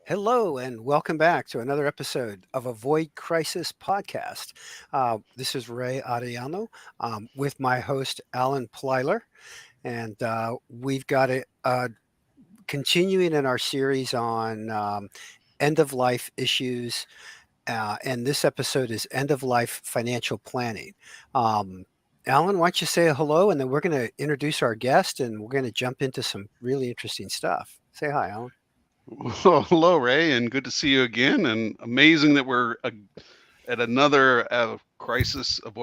Hello, and welcome back to another episode of Avoid Crisis Podcast. This is Ray Ariano with my host, Alan Plyler. And we've got a continuing in our series on end of life issues. And this episode is end of life financial planning. Um, Alan, why don't you say hello, and then we're going to introduce our guest and we're going to jump into some really interesting stuff. Say hi, Alan. Well, hello, Ray, and good to see you again. And amazing that we're at another avoid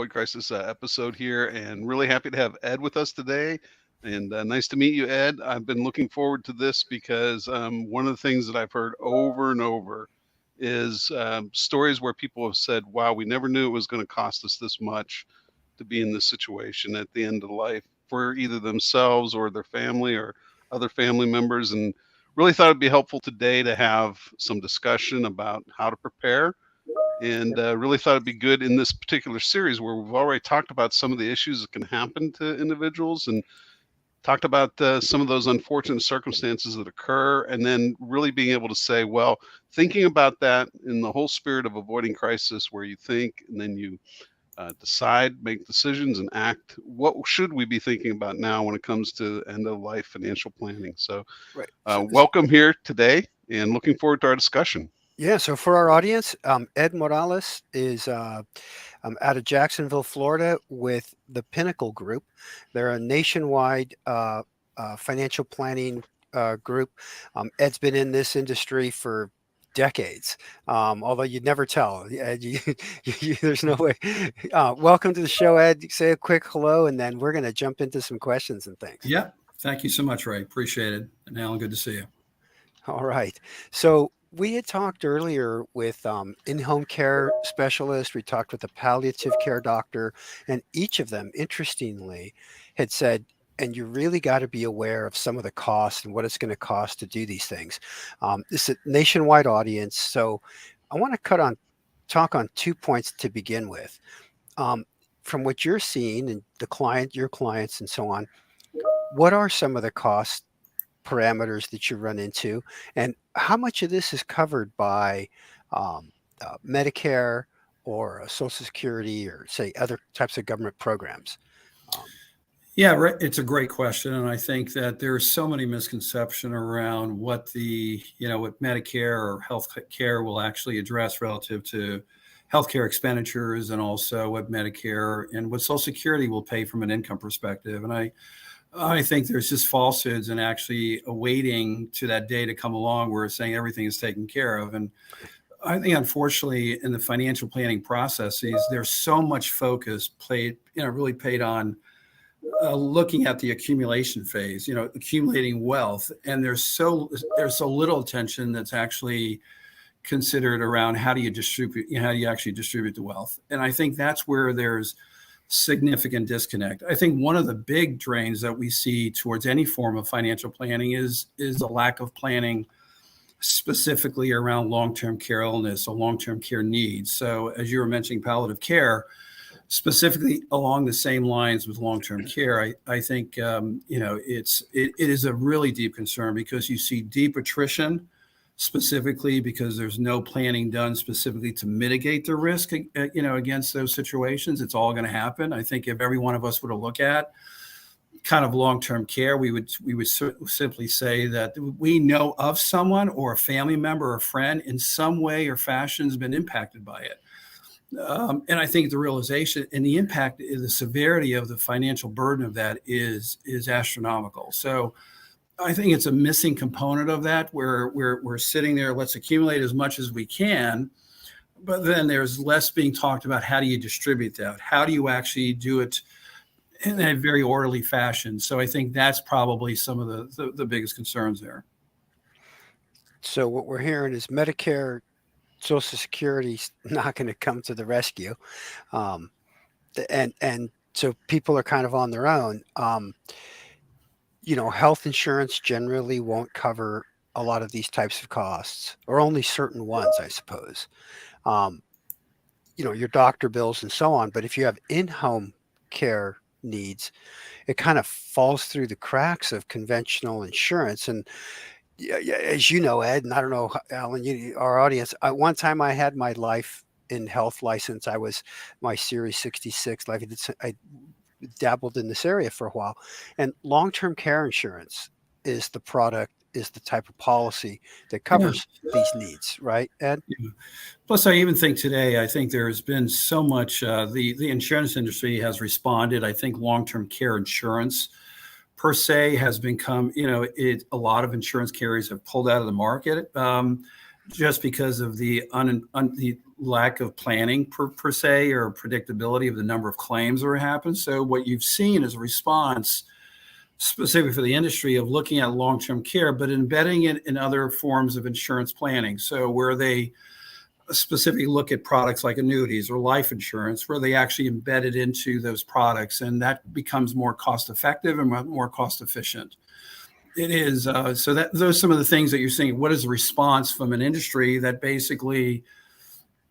crisis episode here. And really happy to have Ed with us today. And nice to meet you, Ed. I've been looking forward to this because one of the things that I've heard over and over is stories where people have said, "Wow, we never knew it was going to cost us this much to be in this situation at the end of life for either themselves or their family or other family members." And really thought it'd be helpful today to have some discussion about how to prepare, and really thought it'd be good in this particular series where we've already talked about some of the issues that can happen to individuals and talked about some of those unfortunate circumstances that occur, and then really being able to say, well, thinking about that in the whole spirit of avoiding crisis, where you think and then you decide, make decisions, and act. What should we be thinking about now when it comes to end of life financial planning? So, Right. welcome here today, and looking forward to our discussion. Yeah, so for our audience, Ed Morales is out of Jacksonville, Florida, with the Pinnacle Group. They're a nationwide financial planning group. Ed's been in this industry for decades, although you'd never tell. Ed, there's no way. Welcome to the show, Ed. Say a quick hello, and then we're going to jump into some questions and things. Yeah. Thank you so much, Ray. Appreciate it. And Alan, good to see you. All right. So we had talked earlier with in-home care specialists. We talked with a palliative care doctor, and each of them, interestingly, had said, and you really got to be aware of some of the costs and what it's going to cost to do these things. This is a nationwide audience, so I want to talk on 2 points to begin with. Um, from what you're seeing and your clients, and so on, what are some of the costs parameters that you run into, and how much of this is covered by Medicare or Social Security or say other types of government programs? Um, Yeah, it's a great question, and I think that there's so many misconception around what Medicare or health care will actually address relative to healthcare expenditures, and also what Medicare and what Social Security will pay from an income perspective. And I think there's just falsehoods and actually awaiting to that day to come along where it's saying everything is taken care of. And I think, unfortunately, in the financial planning processes, there's so much focus really paid on looking at the accumulation phase, accumulating wealth, and there's so little attention that's actually considered around how do you distribute, how do you actually distribute the wealth. And I think that's where there's significant disconnect. I think one of the big drains that we see towards any form of financial planning is a lack of planning specifically around long-term care illness or long-term care needs. So as you were mentioning, palliative care, specifically along the same lines with long-term care, I think it is a really deep concern because you see deep attrition, specifically because there's no planning done specifically to mitigate the risk, against those situations. It's all going to happen. I think if every one of us were to look at kind of long-term care, we would simply say that we know of someone or a family member or a friend in some way or fashion has been impacted by it. And I think the realization and the impact, the severity of the financial burden of that is astronomical. So I think it's a missing component of that, where we're sitting there, let's accumulate as much as we can, but then there's less being talked about how do you distribute that? How do you actually do it in a very orderly fashion? So I think that's probably some of the biggest concerns there. so what we're hearing is Medicare, Social Security's not going to come to the rescue, um, and so people are kind of on their own. Health insurance generally won't cover a lot of these types of costs, or only certain ones, I suppose. Um, your doctor bills and so on. But if you have in-home care needs, it kind of falls through the cracks of conventional insurance. And Yeah, yeah, as you know, Ed, and I don't know, Alan, our audience. One time I had my life in health license. I was my Series 66 life. I dabbled in this area for a while, and long-term care insurance is the product, is the type of policy that Yeah. covers these needs, right, Ed? Yeah. Plus, I even think today, I think there has been so much, the insurance industry has responded. I think long-term care insurance per se has become, a lot of insurance carriers have pulled out of the market, just because of the lack of planning per se, or predictability of the number of claims that are happening. So what you've seen is a response specifically for the industry of looking at long-term care, but embedding it in other forms of insurance planning. So where they specifically look at products like annuities or life insurance, where they actually embed it into those products, and that becomes more cost effective and more cost efficient. It is, so that those are some of the things that you're seeing. What is the response from an industry that basically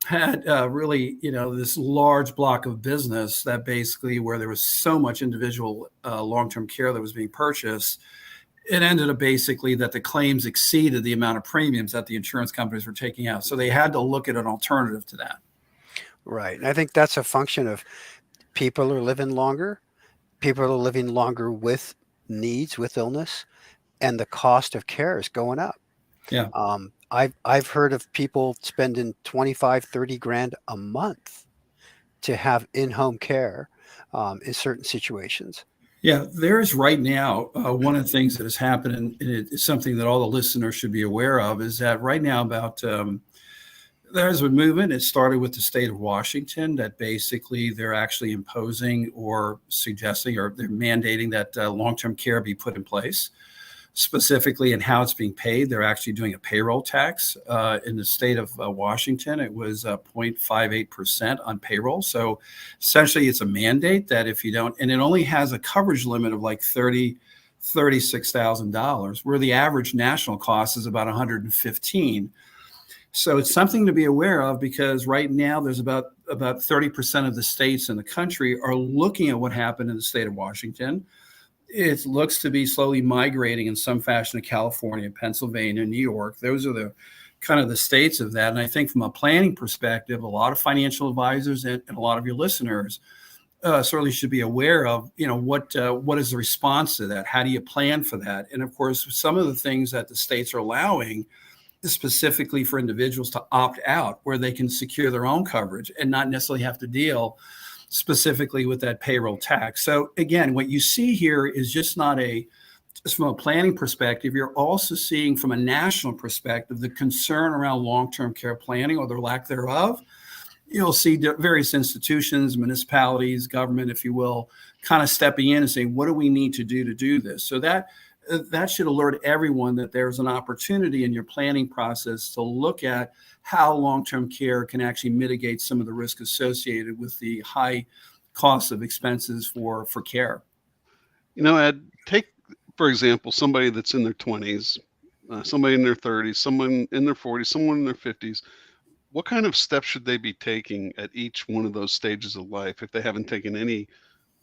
had, really, this large block of business that basically, where there was so much individual long-term care that was being purchased, it ended up basically that the claims exceeded the amount of premiums that the insurance companies were taking out. So they had to look at an alternative to that. Right. And I think that's a function of people are living longer, people are living longer with needs, with illness, and the cost of care is going up. Yeah. I've heard of people spending 25, 30 grand a month to have in-home care in certain situations. Yeah, there is right now, one of the things that has happened, and it's something that all the listeners should be aware of, is that right now there's a movement. It started with the state of Washington that basically they're actually imposing or suggesting, or they're mandating that long-term care be put in place. Specifically in how it's being paid, they're actually doing a payroll tax. In the state of Washington, it was 0.58% on payroll. So essentially it's a mandate that if you don't, and it only has a coverage limit of like $36,000, where the average national cost is about 115. So it's something to be aware of, because right now there's about 30% of the states in the country are looking at what happened in the state of Washington. It looks to be slowly migrating in some fashion to California, Pennsylvania, New York. Those are the kind of the states of that. And I think from a planning perspective, a lot of financial advisors and a lot of your listeners certainly should be aware of, what is the response to that? How do you plan for that? And of course, some of the things that the states are allowing is specifically for individuals to opt out, where they can secure their own coverage and not necessarily have to deal specifically with that payroll tax. So again, what you see here is just from a planning perspective, you're also seeing from a national perspective, the concern around long-term care planning or the lack thereof. You'll see various institutions, municipalities, government, if you will, kind of stepping in and saying, what do we need to do this? So that should alert everyone that there's an opportunity in your planning process to look at how long-term care can actually mitigate some of the risk associated with the high cost of expenses for care. Ed, take, for example, somebody that's in their 20s, somebody in their 30s, someone in their 40s, someone in their 50s. What kind of steps should they be taking at each one of those stages of life if they haven't taken any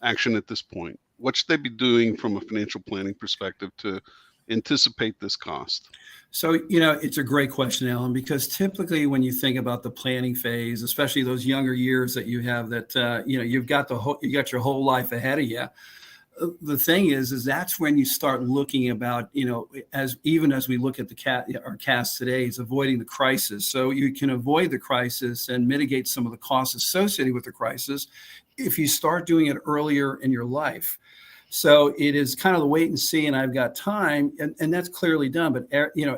action at this point? What should they be doing from a financial planning perspective to anticipate this cost? So, it's a great question, Alan, because typically when you think about the planning phase, especially those younger years that you have, that, you got your whole life ahead of you. The thing is that's when you start looking about, as we look at our cast today, is avoiding the crisis. So you can avoid the crisis and mitigate some of the costs associated with the crisis if you start doing it earlier in your life. So it is kind of the wait and see, and I've got time, and that's clearly done. But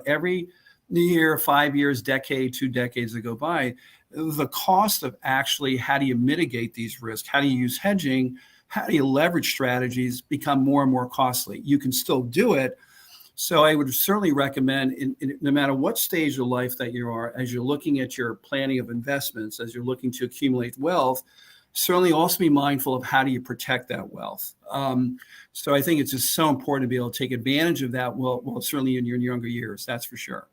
every year, 5 years, decade, 2 decades that go by, the cost of actually how do you mitigate these risks? How do you use hedging? How do you leverage strategies become more and more costly? You can still do it. So I would certainly recommend, no matter what stage of life that you are, as you're looking at your planning of investments, as you're looking to accumulate wealth, certainly also be mindful of how do you protect that wealth. So I think it's just so important to be able to take advantage of that. Well, certainly in your younger years, that's for sure.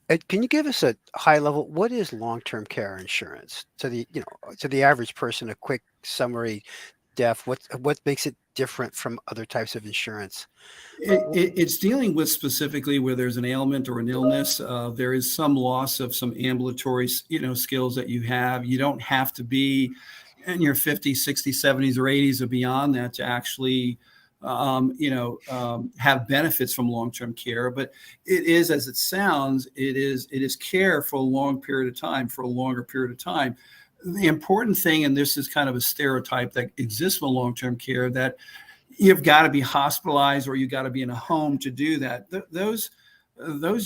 Ed, can you give us a high level? What is long-term care insurance to the average person? A quick summary. death, what makes it different from other types of insurance? It's dealing with specifically where there's an ailment or an illness. There is some loss of some ambulatory, skills that you have. You don't have to be in your 50s, 60s, 70s, or 80s or beyond that to actually, have benefits from long-term care. But it is, as it sounds, it is care for a long period of time, for a longer period of time. The important thing, and this is kind of a stereotype that exists with long-term care, that you've got to be hospitalized or you got to be in a home to do that. Those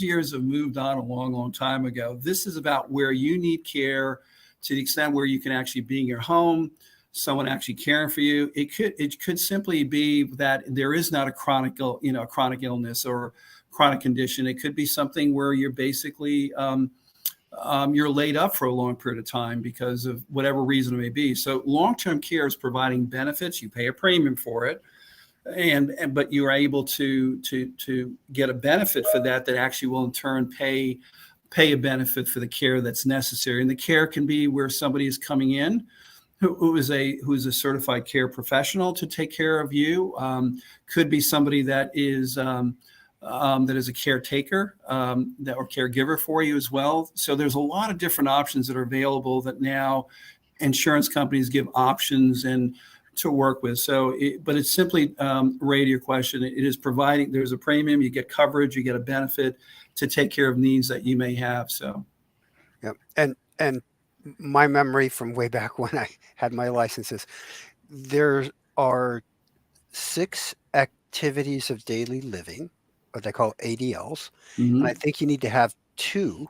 years have moved on a long, long time ago. This is about where you need care to the extent where you can actually be in your home, someone actually caring for you. It could simply be that there is not a chronic illness or chronic condition. It could be something where you're basically you're laid up for a long period of time because of whatever reason it may be. So long-term care is providing benefits. You pay a premium for it, but you are able to get a benefit for that actually will in turn pay a benefit for the care that's necessary. And the care can be where somebody is coming in who is a certified care professional to take care of you. Could be somebody that is a caretaker or caregiver for you as well. So there's a lot of different options that are available that now insurance companies give options and to work with. But it's simply, Ray, to your question, it is providing, there's a premium, you get coverage, you get a benefit to take care of needs that you may have. So, yeah. And my memory from way back when I had my licenses, there are 6 activities of daily living, what they call ADLs. mm-hmm. And I think you need to have 2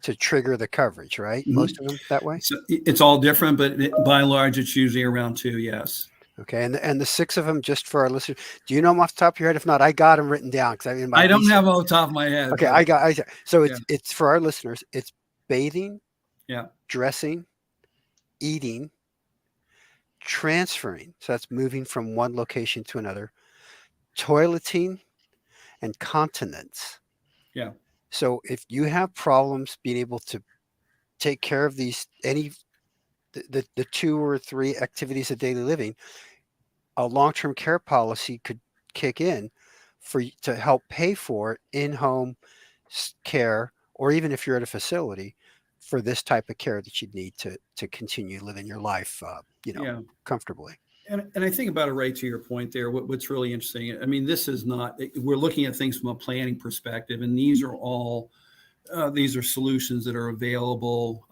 to trigger the coverage, right? Mhm. Most of them that way. So it's all different, but by and large, it's usually around 2. Yes. Okay. And the 6 of them, just for our listeners, do you know them off the top of your head? If not, I got them written down because I don't have them off the top of my head. Okay. So it's for our listeners. It's bathing, Yeah. dressing, eating, transferring. So that's moving from one location to another, toileting, and continence. Yeah. So if you have problems being able to take care of the 2 or 3 activities of daily living, a long-term care policy could kick in to help pay for in-home care, or even if you're at a facility, for this type of care that you'd need to continue living your life, comfortably. And I think about it, right to your point there, what's really interesting. I mean, this is not, we're looking at things from a planning perspective, and these are all, these are solutions that are available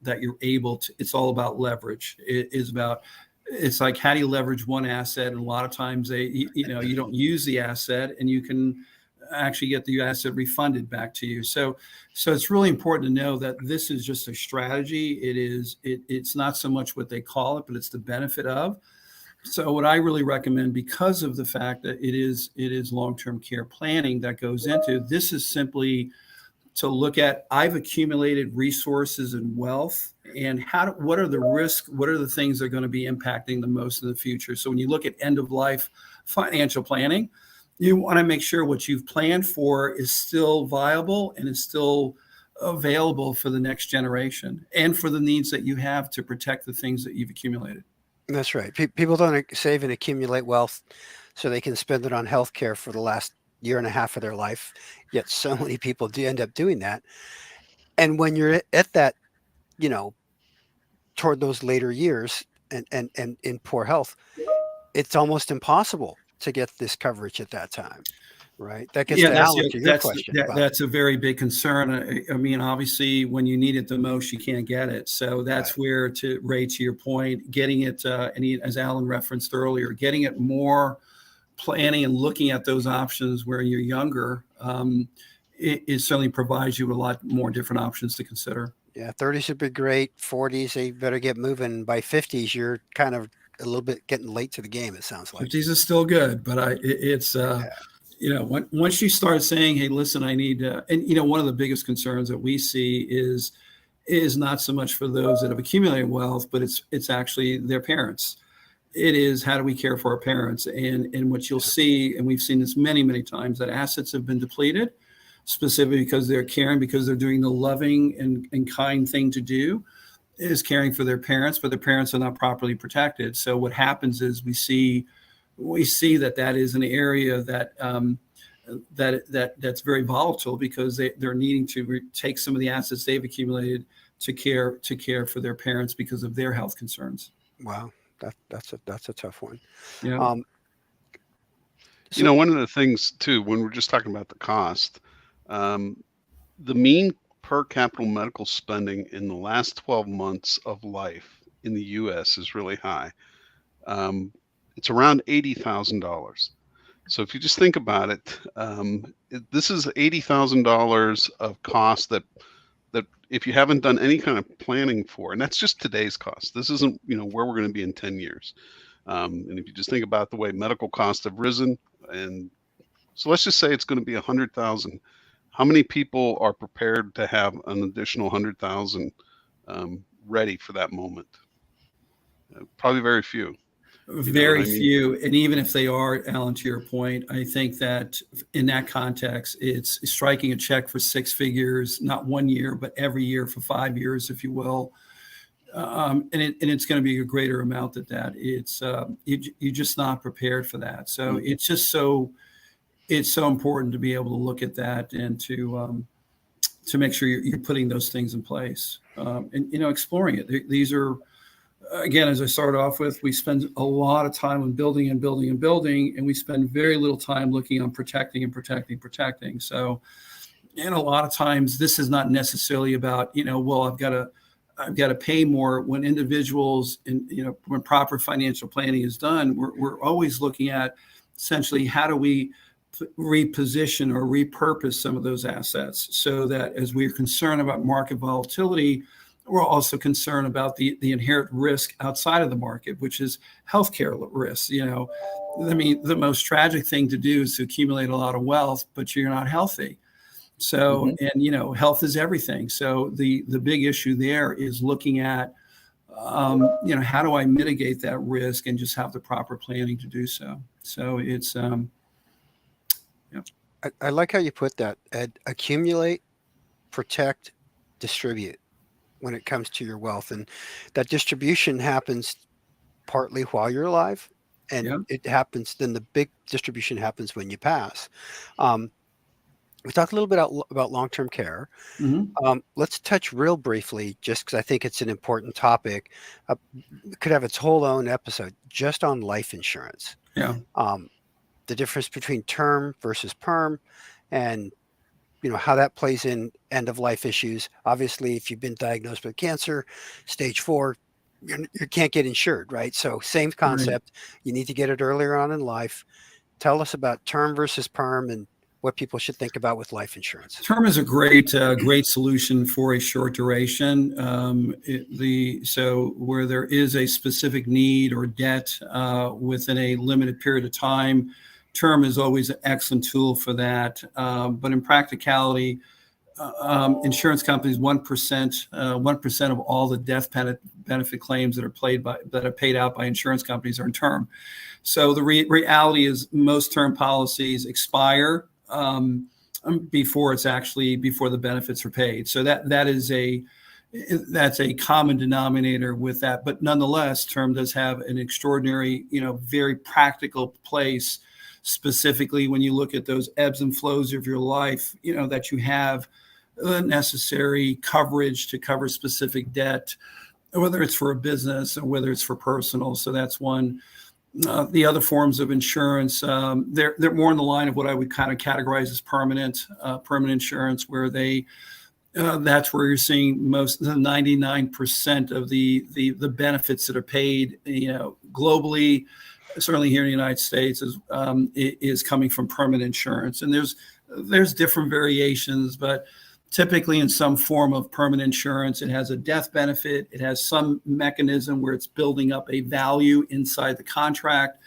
that you're able to, it's all about leverage. It's like, how do you leverage one asset? And a lot of times you don't use the asset and you can actually get the asset refunded back to you. So it's really important to know that this is just a strategy. It's not so much what they call it, but it's the benefit of. So what I really recommend, because of the fact that it is long-term care planning that goes into this, is simply to look at, I've accumulated resources and wealth, and what are the risks? What are the things that are going to be impacting the most in the future? So when you look at end of life financial planning, you want to make sure what you've planned for is still viable and is still available for the next generation and for the needs that you have to protect the things that you've accumulated. That's right. People don't save and accumulate wealth so they can spend it on healthcare for the last year and a half of their life. Yet so many people do end up doing that. And when you're at that, toward those later years and in poor health, it's almost impossible to get this coverage at that time. Right. That gets to Alan, to your question. That's a very big concern. I mean, obviously, when you need it the most, you can't get it. So that's where, Ray, to your point, getting it, as Alan referenced earlier, getting it more planning and looking at those options where you're younger, it certainly provides you a lot more different options to consider. Yeah, 30s would be great. 40s, they better get moving. By 50s, you're kind of a little bit getting late to the game, it sounds like. 50s is still good, but once you start saying, hey, listen, I need and one of the biggest concerns that we see is not so much for those that have accumulated wealth, but it's actually their parents. It is, how do we care for our parents? And what you'll see, and we've seen this many, many times, that assets have been depleted, specifically because they're caring, because they're doing the loving and kind thing to do. is caring for their parents, but their parents are not properly protected. So what happens is we see that is an area that that's very volatile, because they're needing to take some of the assets they've accumulated to care for their parents because of their health concerns. Wow, that's a tough one. Yeah. You know, one of the things too, when we're just talking about the cost, the mean per capita medical spending in the last 12 months of life in the U.S. is really high. It's around $80,000. So if you just think about it, this is $80,000 of cost that if you haven't done any kind of planning for, and that's just today's cost. This isn't, where we're going to be in 10 years. And if you just think about the way medical costs have risen, and so let's just say it's going to be 100,000. How many people are prepared to have an additional 100,000 ready for that moment? Probably very few. Very few. And even if they are, Alan, to your point, I think that in that context, it's striking a check for six figures, not 1 year, but every year for 5 years, if you will. And it's going to be a greater amount than that. It's you're just not prepared for that. So it's just it's so important to be able to look at that and to make sure you're putting those things in place, and exploring it. These are, again, as I started off with, we spend a lot of time on building and building and building, and we spend very little time looking on protecting and protecting. So, and a lot of times this is not necessarily about, well, I've got to pay more. When individuals, when proper financial planning is done, we're always looking at essentially how do we reposition or repurpose some of those assets, so that as we're concerned about market volatility, we're also concerned about the inherent risk outside of the market, which is healthcare risks. The most tragic thing to do is to accumulate a lot of wealth, but you're not healthy. So, and health is everything. So the big issue there is looking at, how do I mitigate that risk and just have the proper planning to do so. So it's, I like how you put that, Ed. Accumulate, protect, distribute when it comes to your wealth. And that distribution happens partly while you're alive, and it happens, then the big distribution happens when you pass. We talked a little bit about long-term care. Let's touch real briefly, just because I think it's an important topic. It could have its whole own episode just on life insurance. Yeah. The difference between term versus perm, and how that plays in end of life issues. Obviously, if you've been diagnosed with cancer, stage 4, you can't get insured, right? So same concept. Right. You need to get it earlier on in life. Tell us about term versus perm and what people should think about with life insurance. Term is a great solution for a short duration. So where there is a specific need or debt within a limited period of time, term is always an excellent tool for that. But in practicality, insurance companies, 1% of all the death benefit claims that are paid out by insurance companies are in term. So the reality is most term policies expire before the benefits are paid. So that's a common denominator with that. But nonetheless, term does have an extraordinary, very practical place, specifically when you look at those ebbs and flows of your life, that you have the necessary coverage to cover specific debt, whether it's for a business or whether it's for personal. So that's one. The other forms of insurance, they're more in the line of what I would kind of categorize as permanent insurance, where that's where you're seeing most of the 99% of the benefits that are paid, globally, certainly here in the United States, is coming from permanent insurance. And there's different variations, but typically in some form of permanent insurance, it has a death benefit. It has some mechanism where it's building up a value inside the contract.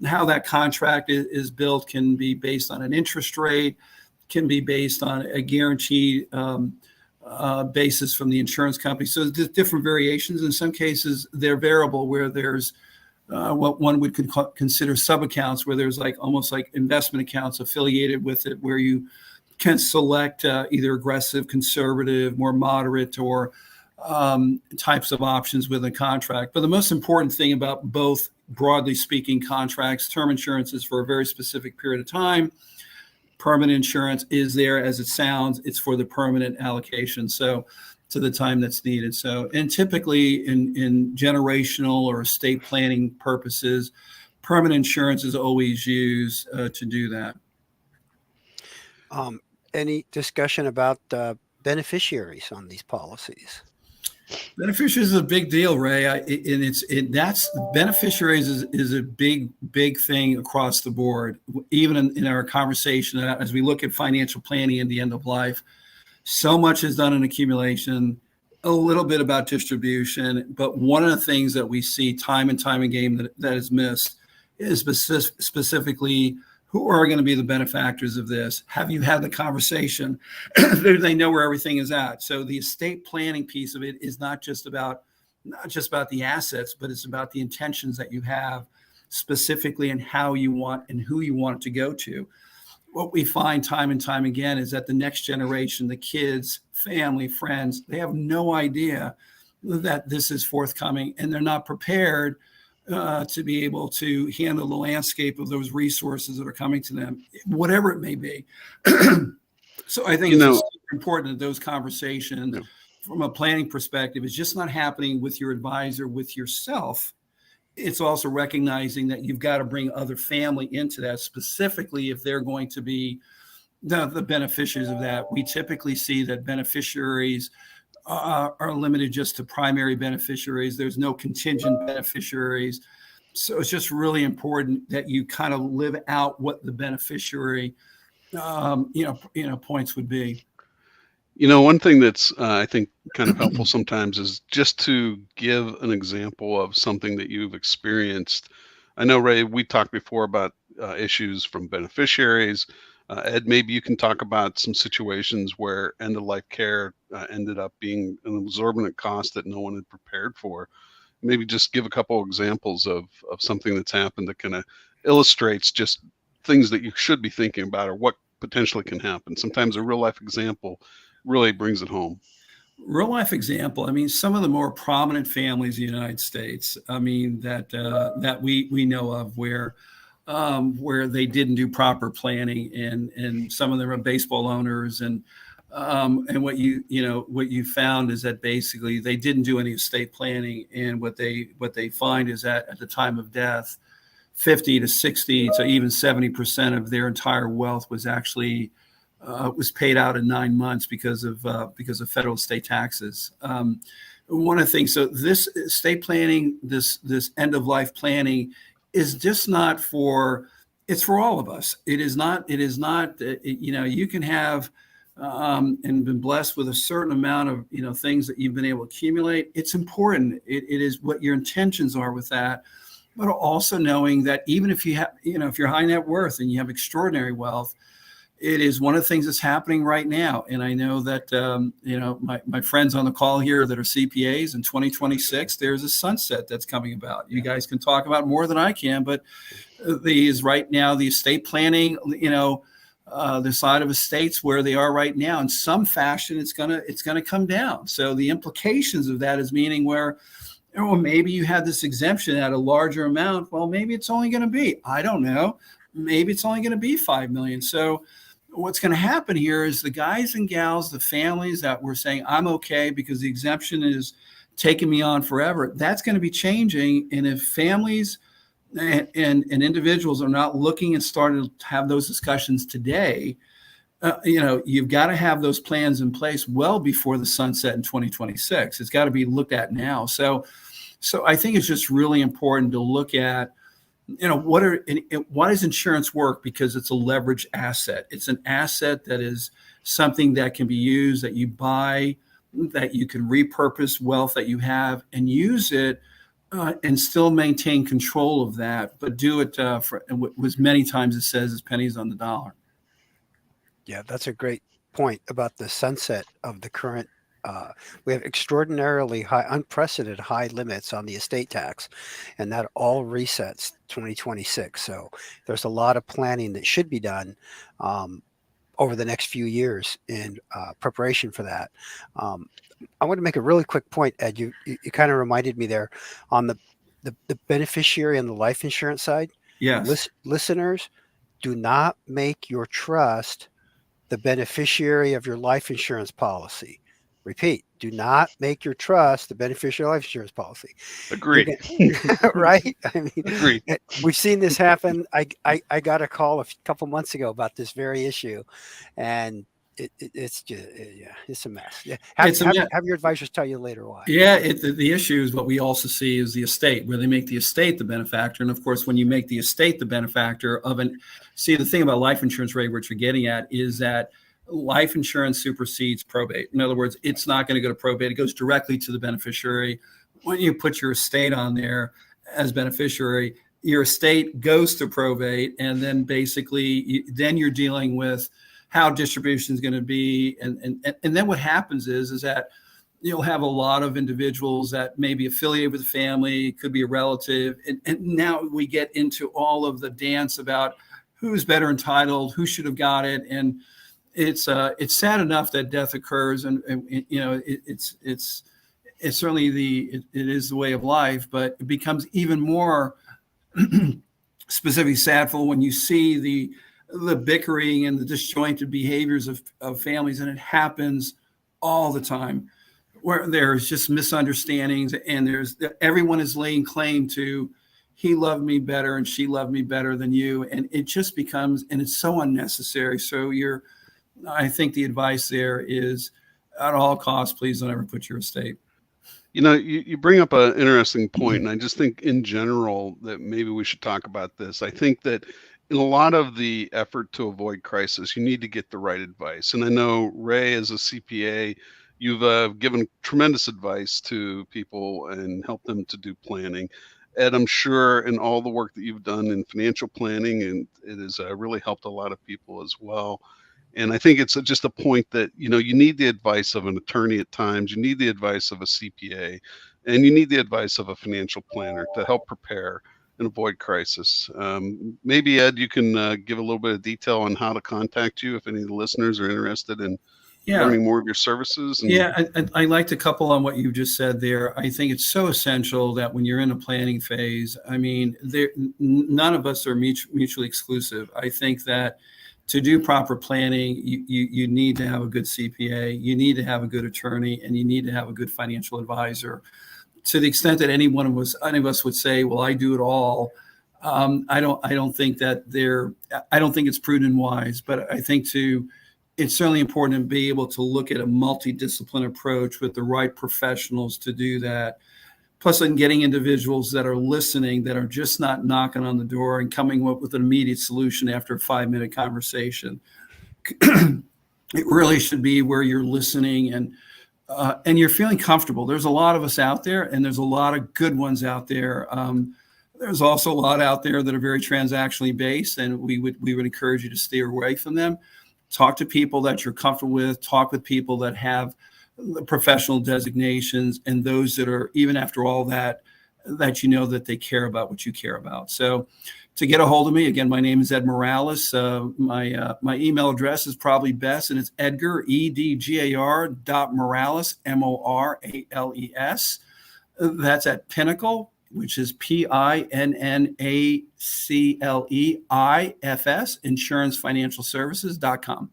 How that contract is built can be based on an interest rate, can be based on a guaranteed basis from the insurance company. So there's different variations. In some cases, they're variable, where there's what one would consider sub-accounts, where there's almost like investment accounts affiliated with it, where you can select either aggressive, conservative, more moderate, or types of options within a contract. But the most important thing about both, broadly speaking, contracts, term insurance is for a very specific period of time. Permanent insurance is there as it sounds. It's for the permanent allocation. So to the time that's needed. So, and typically in generational or estate planning purposes, permanent insurance is always used to do that. Any discussion about beneficiaries on these policies? Beneficiaries is a big deal, Ray. That's beneficiaries is a big thing across the board. Even in our conversation, as we look at financial planning at the end of life, so much is done in accumulation, a little bit about distribution. But one of the things that we see time and time again that is missed is specifically who are going to be the benefactors of this. Have you had the conversation? Do they know where everything is at? So the estate planning piece of it is not just about the assets, but it's about the intentions that you have specifically and how you want and who you want it to go to. What we find time and time again is that the next generation, the kids, family, friends, they have no idea that this is forthcoming, and they're not prepared to be able to handle the landscape of those resources that are coming to them, whatever it may be. So I think it's just important that those conversations from a planning perspective is just not happening with your advisor, with yourself. It's also recognizing that you've got to bring other family into that, specifically if they're going to be the beneficiaries of that. We typically see that beneficiaries are limited just to primary beneficiaries. There's no contingent beneficiaries. So it's just really important that you kind of live out what the beneficiary, points would be. One thing that's I think kind of helpful sometimes is just to give an example of something that you've experienced. I know, Ray, we talked before about issues from beneficiaries. Ed, maybe you can talk about some situations where end-of-life care ended up being an exorbitant cost that no one had prepared for. Maybe just give a couple of examples of something that's happened that kind of illustrates just things that you should be thinking about or what potentially can happen. Sometimes a real-life example really brings it home. Real life example. I mean, some of the more prominent families in the United States. I mean, that we know of where they didn't do proper planning, and some of them are baseball owners, and what you found is that basically they didn't do any estate planning, and what they find is that at the time of death, 50 to 60 to even 70% of their entire wealth was actually was paid out in 9 months because of federal state taxes. One of the things, so this estate planning, this end of life planning, is just not for. It's for all of us. It is not. You can have and been blessed with a certain amount of things that you've been able to accumulate. It's important. It is what your intentions are with that, but also knowing that even if you have, if you're high net worth and you have extraordinary wealth, it is one of the things that's happening right now. And I know that, my friends on the call here that are CPAs, in 2026, there's a sunset that's coming about. You guys can talk about more than I can, but right now, the estate planning, the side of estates where they are right now, in some fashion, it's gonna come down. So the implications of that is meaning where, maybe you had this exemption at a larger amount. Well, maybe it's only going to be, I don't know, maybe it's only going to be 5 million. So what's going to happen here is the guys and gals, the families that were saying, I'm okay because the exemption is taking me on forever, that's going to be changing. And if families and individuals are not looking and starting to have those discussions today, you've got to have those plans in place well before the sunset in 2026. It's got to be looked at now. So I think it's just really important to look at, why does insurance work? Because it's a leverage asset. It's an asset that is something that can be used, that you buy, that you can repurpose wealth that you have and use it and still maintain control of that, but do it for as many times it says as pennies on the dollar. Yeah, that's a great point about the sunset of the current. We have extraordinarily high, unprecedented high limits on the estate tax, and that all resets 2026. So there's a lot of planning that should be done. over the next few years in preparation for that. I want to make a really quick point, Ed. You kind of reminded me there on the beneficiary on the life insurance side. Yes. Listeners, do not make your trust the beneficiary of your life insurance policy. Repeat, do not make your trust the beneficiary of life insurance policy. Agreed. Right? I mean, Agreed. we've seen this happen. I got a call a couple months ago about this very issue, and it's just, yeah, it's a mess. Yeah. Have your advisors tell you later why. Yeah, the issue is what we also see is the estate, where they make the estate the benefactor. And of course, when you make the estate the benefactor of the thing about life insurance, Ray, what you're getting at is that life insurance supersedes probate. In other words, it's not going to go to probate. It goes directly to the beneficiary. When you put your estate on there as beneficiary, your estate goes to probate. And then basically, then you're dealing with how distribution is going to be. And then what happens is that you'll have a lot of individuals that may be affiliated with the family, could be a relative. And now we get into all of the dance about who's better entitled, who should have got it. And it's sad enough that death occurs. And you know, it's certainly it is the way of life, but it becomes even more specifically sadful when you see the bickering and the disjointed behaviors of families. And it happens all the time, where there's just misunderstandings and everyone is laying claim to, he loved me better and she loved me better than you. And it just becomes, and it's so unnecessary. So I think the advice there is, at all costs, please don't ever put your estate. You know, you bring up an interesting point, and I just think in general that maybe we should talk about this. I think that in a lot of the effort to avoid crisis, you need to get the right advice. And I know, Ray, as a CPA, you've given tremendous advice to people and helped them to do planning. Ed, I'm sure in all the work that you've done in financial planning, and it has really helped a lot of people as well. And I think it's just a point that, you know, you need the advice of an attorney at times, you need the advice of a CPA, and you need the advice of a financial planner to help prepare and avoid crisis. Maybe, Ed, you can give a little bit of detail on how to contact you if any of the listeners are interested in learning more of your services. I liked a couple on what you just said there. I think it's so essential that when you're in a planning phase, I mean, none of us are mutually exclusive. I think that to do proper planning, you need to have a good CPA, you need to have a good attorney, and you need to have a good financial advisor. To the extent that any of us would say, well, I do it all, I don't think it's prudent and wise, but I think it's certainly important to be able to look at a multidisciplinary approach with the right professionals to do that. Plus, in getting individuals that are listening, that are just not knocking on the door and coming up with an immediate solution after a 5-minute conversation. It really should be where you're listening and you're feeling comfortable. There's a lot of us out there, and there's a lot of good ones out there. There's also a lot out there that are very transactionally based, and we would encourage you to steer away from them. Talk to people that you're comfortable with. Talk with people that have the professional designations, and those that are, even after all that you know that they care about what you care about. So to get a hold of me, again, my name is Ed Morales. My email address is probably best, and it's Edgar, EDGAR .Morales, MORALES. That's at Pinnacle, which is PINNACLEIFS, insurancefinancialservices.com.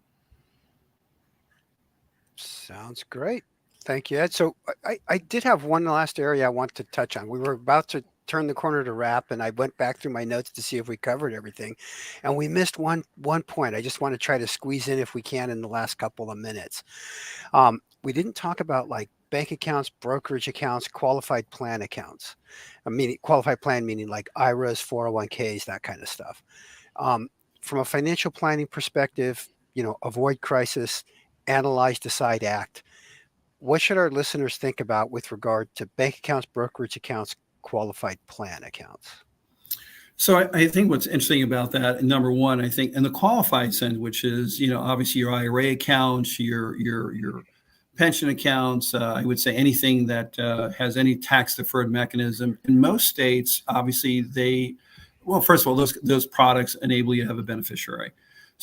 Sounds great. Thank you, Ed. So I did have one last area I want to touch on. We were about to turn the corner to wrap, and I went back through my notes to see if we covered everything, and we missed one point. I just want to try to squeeze in if we can in the last couple of minutes. We didn't talk about like bank accounts, brokerage accounts, qualified plan accounts. I mean, qualified plan meaning like IRAs, 401ks, that kind of stuff. From a financial planning perspective, you know, avoid crisis, analyze, decide, act. What should our listeners think about with regard to bank accounts, brokerage accounts, qualified plan accounts? So I think what's interesting about that, number one, I think in the qualified sense, which is, you know, obviously your IRA accounts, your pension accounts, I would say anything that has any tax deferred mechanism. In most states, obviously first of all, those products enable you to have a beneficiary.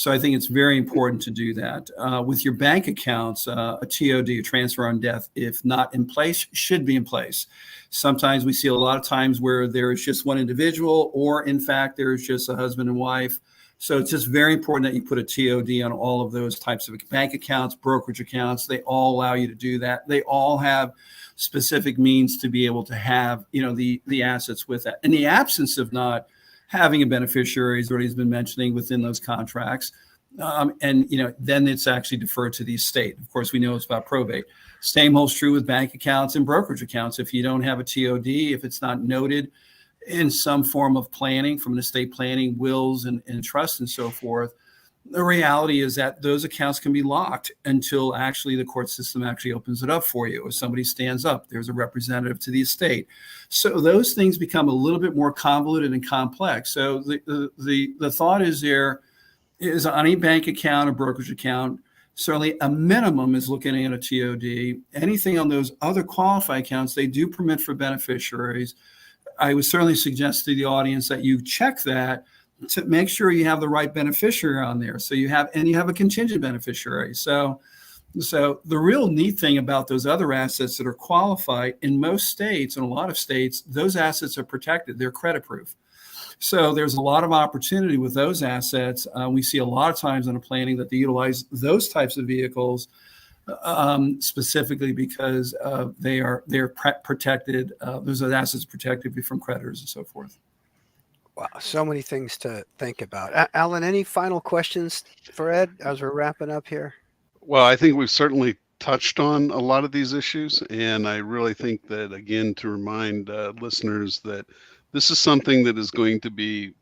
So I think it's very important to do that. With your bank accounts, a TOD, a transfer on death, if not in place, should be in place. Sometimes we see a lot of times where there's just one individual, or in fact, there's just a husband and wife. So it's just very important that you put a TOD on all of those types of bank accounts, brokerage accounts. They all allow you to do that. They all have specific means to be able to have, the assets with that. In the absence of not having a beneficiary, as already been mentioning, within those contracts, then it's actually deferred to the estate. Of course, we know it's about probate. Same holds true with bank accounts and brokerage accounts. If you don't have a TOD, if it's not noted in some form of planning, from an estate planning, wills and trust and so forth, the reality is that those accounts can be locked until actually the court system actually opens it up for you, or somebody stands up, there's a representative to the estate. So those things become a little bit more convoluted and complex. So the thought is, there is on a bank account, a brokerage account, certainly a minimum is looking at a TOD. Anything on those other qualified accounts, they do permit for beneficiaries. I would certainly suggest to the audience that you check that to make sure you have the right beneficiary on there. So you have a contingent beneficiary. So the real neat thing about those other assets that are qualified, in most states, in a lot of states, those assets are protected. They're credit proof. So there's a lot of opportunity with those assets. We see a lot of times in the planning that they utilize those types of vehicles specifically because they're protected. Those are assets protected from creditors and so forth. Wow, so many things to think about. Alan, any final questions for Ed as we're wrapping up here? Well, I think we've certainly touched on a lot of these issues, and I really think that, again, to remind listeners that this is something that is going to be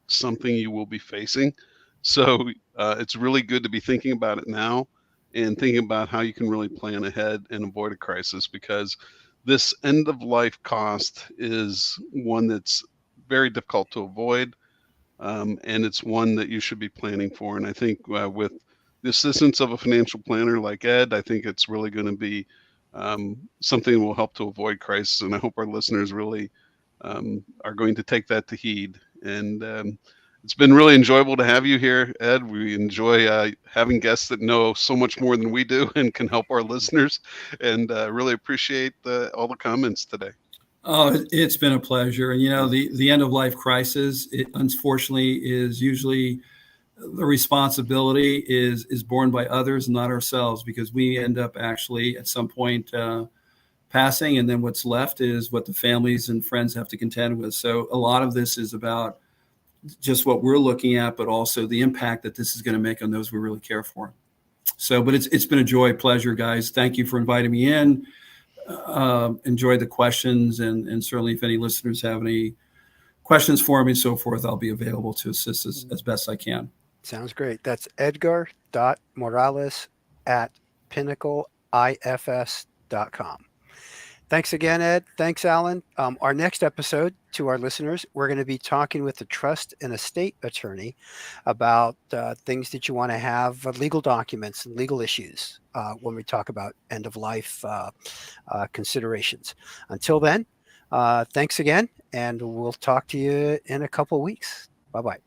something you will be facing. So it's really good to be thinking about it now and thinking about how you can really plan ahead and avoid a crisis, because this end of life cost is one that's very difficult to avoid, and it's one that you should be planning for. And I think with the assistance of a financial planner like Ed, I think it's really going to be something that will help to avoid crisis. And I hope our listeners really are going to take that to heed. And it's been really enjoyable to have you here, Ed. We enjoy having guests that know so much more than we do and can help our listeners, and really appreciate all the comments today. Oh, it's been a pleasure. And, the end of life crisis, it unfortunately is usually the responsibility is borne by others, not ourselves, because we end up actually at some point passing, and then what's left is what the families and friends have to contend with. So a lot of this is about just what we're looking at, but also the impact that this is going to make on those we really care for. So, but it's been a joy, pleasure, guys. Thank you for inviting me in. Enjoyed the questions, and certainly if any listeners have any questions for me and so forth, I'll be available to assist as best I can. Sounds great. That's edgar.morales@pinnacleifs.com. Thanks again, Ed. Thanks, Alan. Our next episode, to our listeners, we're going to be talking with the trust and estate attorney about things that you want to have, legal documents and legal issues when we talk about end of life considerations. Until then, thanks again, and we'll talk to you in a couple weeks. Bye-bye.